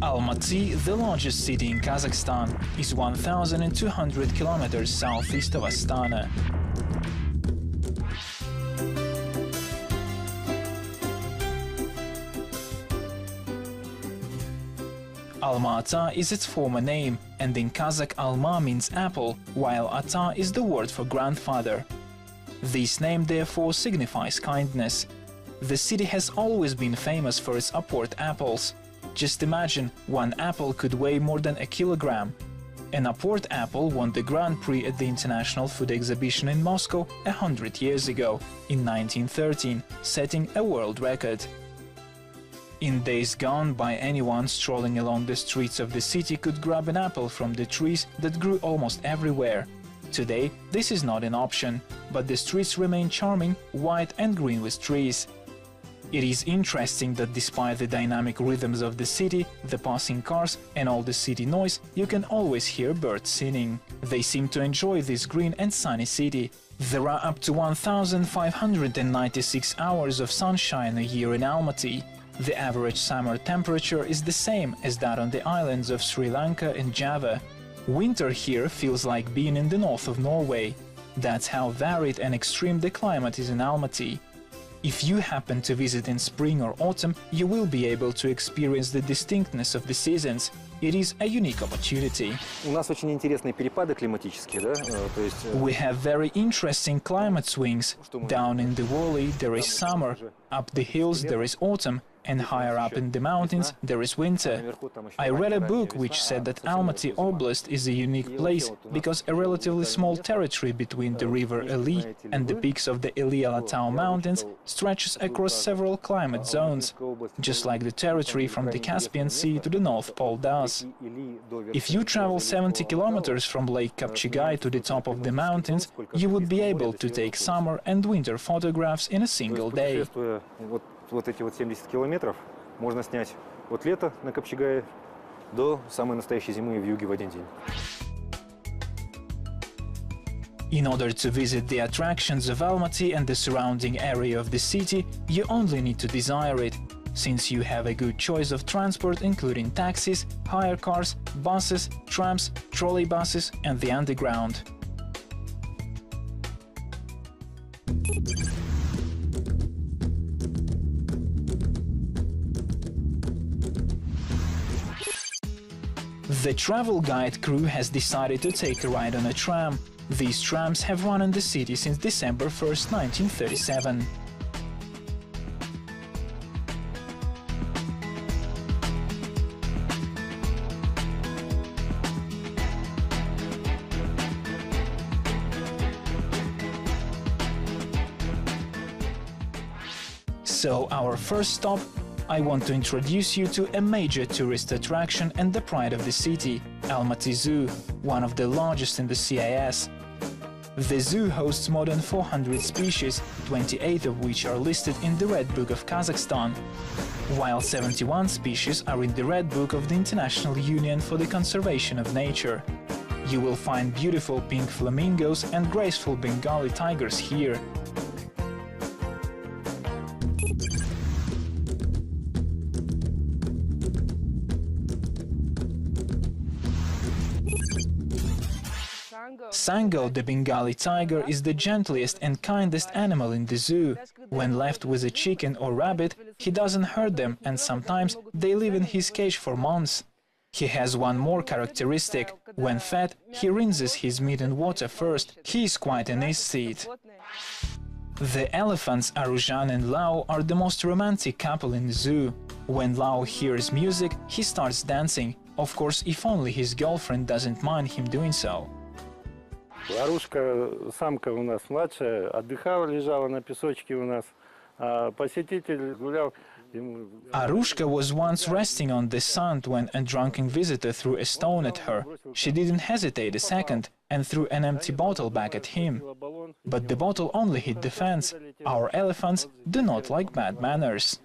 Almaty, the largest city in Kazakhstan, is 1,200 kilometers southeast of Astana. Alma-Ata is its former name, and in Kazakh Alma means apple, while Ata is the word for grandfather. This name therefore signifies kindness. The city has always been famous for its upward apples. Just imagine, one apple could weigh more than a kilogram. An upward apple won the Grand Prix at the International Food Exhibition in Moscow 100 years ago, in 1913, setting a world record. In days gone by, anyone strolling along the streets of the city could grab an apple from the trees that grew almost everywhere. Today, this is not an option, but the streets remain charming, white and green with trees. It is interesting that despite the dynamic rhythms of the city, the passing cars and all the city noise, you can always hear birds singing. They seem to enjoy this green and sunny city. There are up to 1,596 hours of sunshine a year in Almaty. The average summer temperature is the same as that on the islands of Sri Lanka and Java. Winter here feels like being in the north of Norway. That's how varied and extreme the climate is in Almaty. If you happen to visit in spring or autumn, you will be able to experience the distinctness of the seasons. It is a unique opportunity. We have very interesting climate swings. Down in the valley there is summer, up the hills there is autumn, and higher up in the mountains there is winter. I read a book which said that Almaty Oblast is a unique place because a relatively small territory between the river Eli and the peaks of the Eli-Alatau mountains stretches across several climate zones, just like the territory from the Caspian Sea to the North Pole does. If you travel 70 kilometers from Lake Kapchigai to the top of the mountains, you would be able to take summer and winter photographs in a single day. Вот эти вот 70 километров можно снять от лета на Копчегае до самой настоящей зимы в юге в один день. In order to visit the attractions of Almaty and the surrounding area of the city, you only need to desire it, since you have a good choice of transport including taxis, hire cars, buses, trams, trolleybuses and the underground. The travel guide crew has decided to take a ride on a tram. These trams have run in the city since December 1st, 1937. So, our first stop, I want to introduce you to a major tourist attraction and the pride of the city, Almaty Zoo, one of the largest in the CIS. The zoo hosts more than 400 species, 28 of which are listed in the Red Book of Kazakhstan, while 71 species are in the Red Book of the International Union for the Conservation of Nature. You will find beautiful pink flamingos and graceful Bengali tigers here. Sango, the Bengali tiger, is the gentlest and kindest animal in the zoo. When left with a chicken or rabbit, he doesn't hurt them, and sometimes they live in his cage for months. He has one more characteristic. When fed, he rinses his meat in water first. He is quite an aesthete. The elephants Aruzhan and Lao are the most romantic couple in the zoo. When Lao hears music, he starts dancing. Of course, if only his girlfriend doesn't mind him doing so. Арушка, самка у нас младшая, отдыхала, лежала на песочке у нас. А посетитель гулял Arushka was once resting on the sand when a drunken visitor threw a stone at her. She didn't hesitate a second and threw an empty bottle back at him. But the bottle only hit the fence. Our elephants do not like bad manners.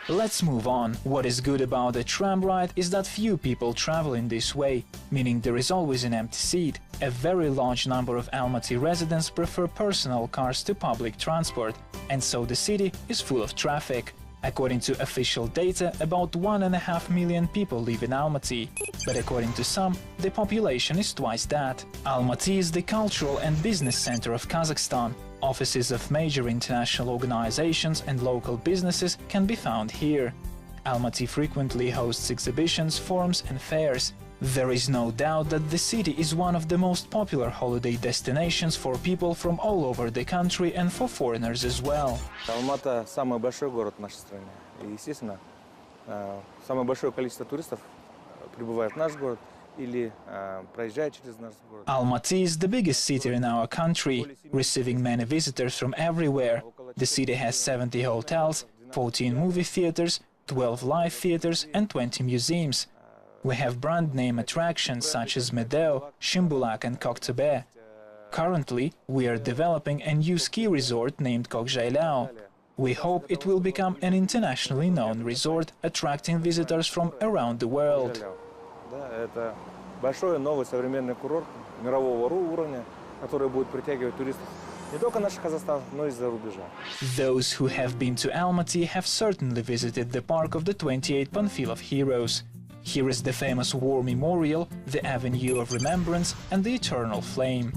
Let's move on. What is good about a tram ride is that few people travel in this way, meaning there is always an empty seat. A very large number of Almaty residents prefer personal cars to public transport, and so the city is full of traffic. According to official data, about 1.5 million people live in Almaty, but according to some, the population is twice that. Almaty is the cultural and business center of Kazakhstan. Offices of major international organizations and local businesses can be found here. Almaty frequently hosts exhibitions, forums and fairs. There is no doubt that the city is one of the most popular holiday destinations for people from all over the country and for foreigners as well. Алмата – самый большой город в нашей стране. И, естественно, самое большое количество туристов прибывает в наш город или проезжает через наш город. Almaty is the biggest city in our country, receiving many visitors from everywhere. The city has 70 hotels, 14 movie theaters, 12 live theaters and 20 museums. We have brand-name attractions such as Medeo, Shimbulak and Koktebe. Currently, we are developing a new ski resort named Kokzhailao. We hope it will become an internationally known resort, attracting visitors from around the world. Это большой новый современный курорт мирового уровня, который будет притягивать туристов не только наш Казахстан, но и из-за рубежа. Those who have been to Almaty have certainly visited the park of the 28 Panfilov heroes. Here is the famous war memorial, the Avenue of Remembrance and the Eternal Flame.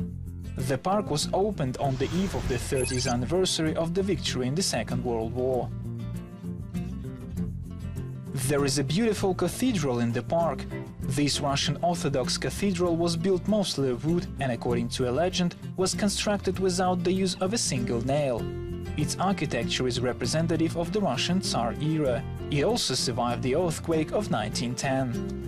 The park was opened on the eve of the 30th anniversary of the victory in the Second World War. There is a beautiful cathedral in the park. This Russian Orthodox cathedral was built mostly of wood and, according to a legend, was constructed without the use of a single nail. Its architecture is representative of the Russian Tsar era. It also survived the earthquake of 1910.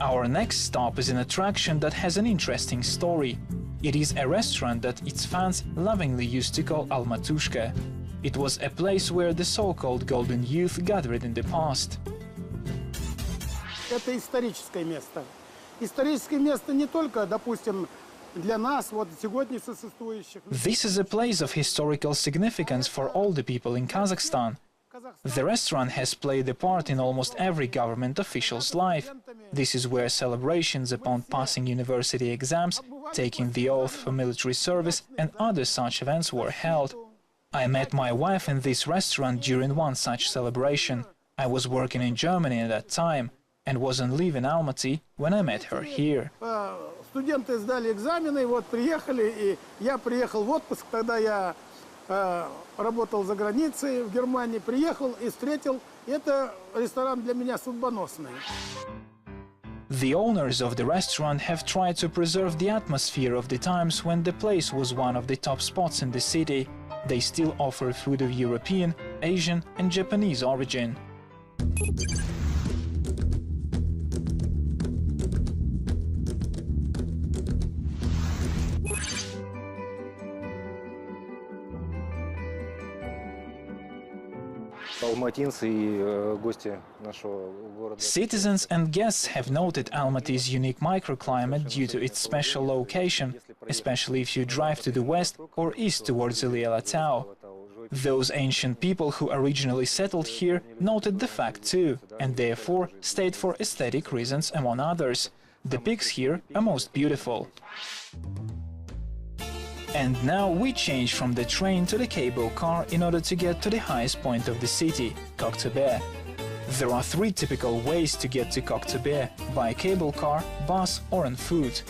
Our next stop is an attraction that has an interesting story. It is a restaurant that its fans lovingly used to call Almatushka. It was a place where the so-called golden youth gathered in the past. Это историческое место. Историческое место не только, допустим, для нас, вот сегодня существующих. This is a place of historical significance for all the people in Kazakhstan. The restaurant has played a part in almost every government official's life. This is where celebrations upon passing university exams, taking the oath for military service and other such events were held. I met my wife in this restaurant during one such celebration. I was working in Germany at that time and was on leave in Almaty when I met her here. Студенты сдали экзамены, вот приехали, и я приехал в отпуск, тогда я работал за границей в Германии, приехал и встретил. Это ресторан для меня судьбоносный. The owners of the restaurant have tried to preserve the atmosphere of the times when the place was one of the top spots in the city. They still offer food of European, Asian and Japanese origin. Citizens and guests have noted Almaty's unique microclimate due to its special location, especially if you drive to the west or east towards Ilialatau. Those ancient people who originally settled here noted the fact too, and therefore stayed for aesthetic reasons among others. The peaks here are most beautiful. And now we change from the train to the cable car in order to get to the highest point of the city, Koktebe. There are three typical ways to get to Koktebe: by cable car, bus or on foot.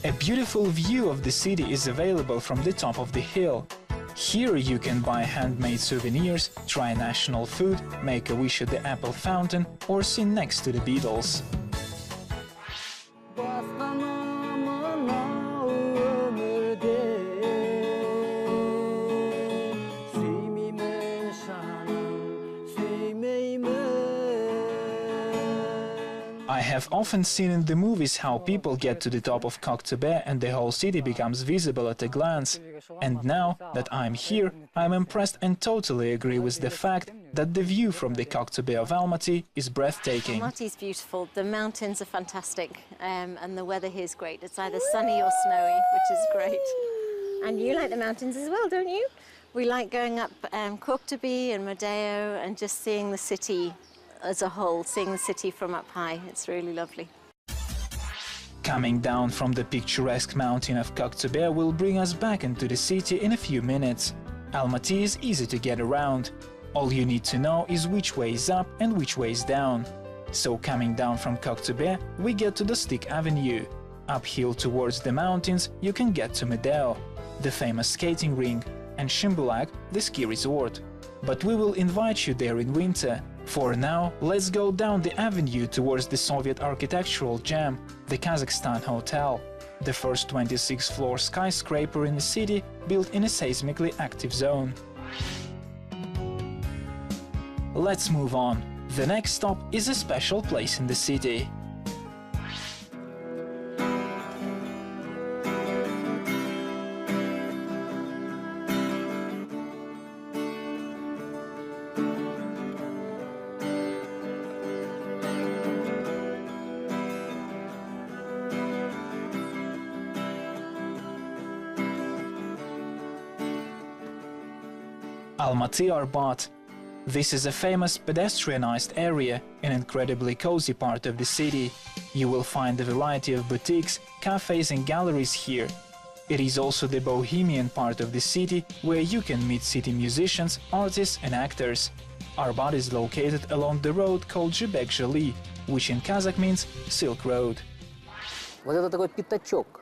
A beautiful view of the city is available from the top of the hill. Here you can buy handmade souvenirs, try national food, make a wish at the Apple Fountain or sing next to the Beatles. have often seen in the movies how people get to the top of Koktube and the whole city becomes visible at a glance. And now that I'm here, I'm impressed and totally agree with the fact that the view from the Koktube of Almaty is breathtaking. Almaty is beautiful, the mountains are fantastic, and the weather here is great. It's either sunny or snowy, which is great. And you like the mountains as well, don't you? We like going up Koktube and Madeo and just seeing the city as a whole, seeing the city from up high. It's really lovely. Coming down from the picturesque mountain of Koktube will bring us back into the city in a few minutes. Almaty is easy to get around. All you need to know is which way is up and which way is down. So coming down from Koktube, we get to the Stik Avenue. Uphill towards the mountains you can get to Madeo, the famous skating ring, and Shimbulag, the ski resort. But we will invite you there in winter. For now, let's go down the avenue towards the Soviet architectural gem, the Kazakhstan Hotel, the first 26-floor skyscraper in the city built in a seismically active zone. Let's move on. The next stop is a special place in the city. Almaty Arbat. This is a famous pedestrianized area, an incredibly cozy part of the city. You will find a variety of boutiques, cafes and galleries here. It is also the bohemian part of the city, where you can meet city musicians, artists and actors. Arbat is located along the road called Zhibek-Zhili, which in Kazakh means Silk Road. Вот это такой пятачок,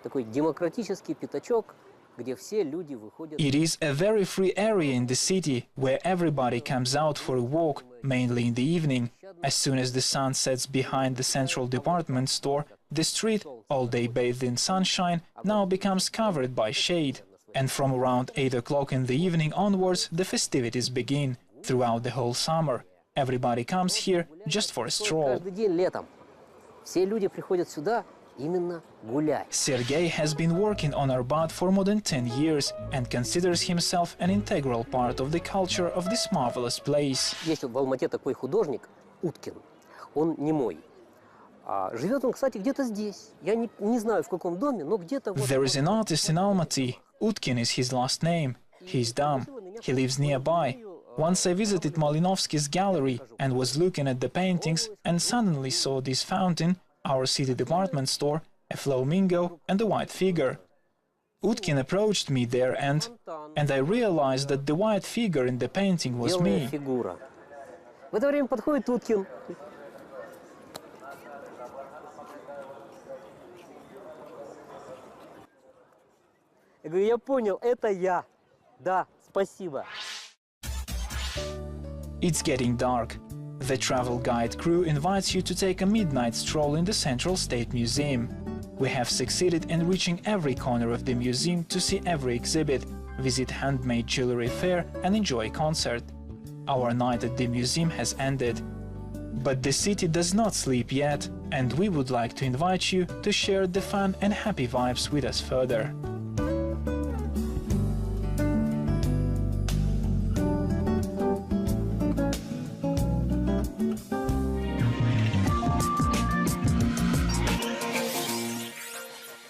такой демократический пятачок, где все люди выходят. It is a very free area in the city, where everybody comes out for a walk, mainly in the evening. As soon as the sun sets behind the central department store, the street, all day bathed in sunshine, now becomes covered by shade. And from around 8 o'clock in the evening onwards, the festivities begin. Throughout the whole summer, everybody comes here just for a stroll. Каждый день летом все люди приходят сюда именно гулять. Sergei has been working on Arbat for more than 10 years and considers himself an integral part of the culture of this marvelous place. Есть в Алмате такой художник Уткин, он немой. Живет он, кстати, где-то здесь. Я не знаю, в каком доме, но где-то... There is an artist in Almaty. Utkin is his last name. He's dumb. He lives nearby. Once I visited Malinovsky's gallery and was looking at the paintings and suddenly saw this fountain, our city department store, a flamingo and a white figure. Utkin approached me there and I realized that the white figure in the painting was me. В это время подходит Уткин. Я говорю, я понял, это я. Да, спасибо. It's getting dark. The travel guide crew invites you to take a midnight stroll in the Central State Museum. We have succeeded in reaching every corner of the museum to see every exhibit, visit handmade jewelry fair and enjoy a concert. Our night at the museum has ended. But the city does not sleep yet, and we would like to invite you to share the fun and happy vibes with us further.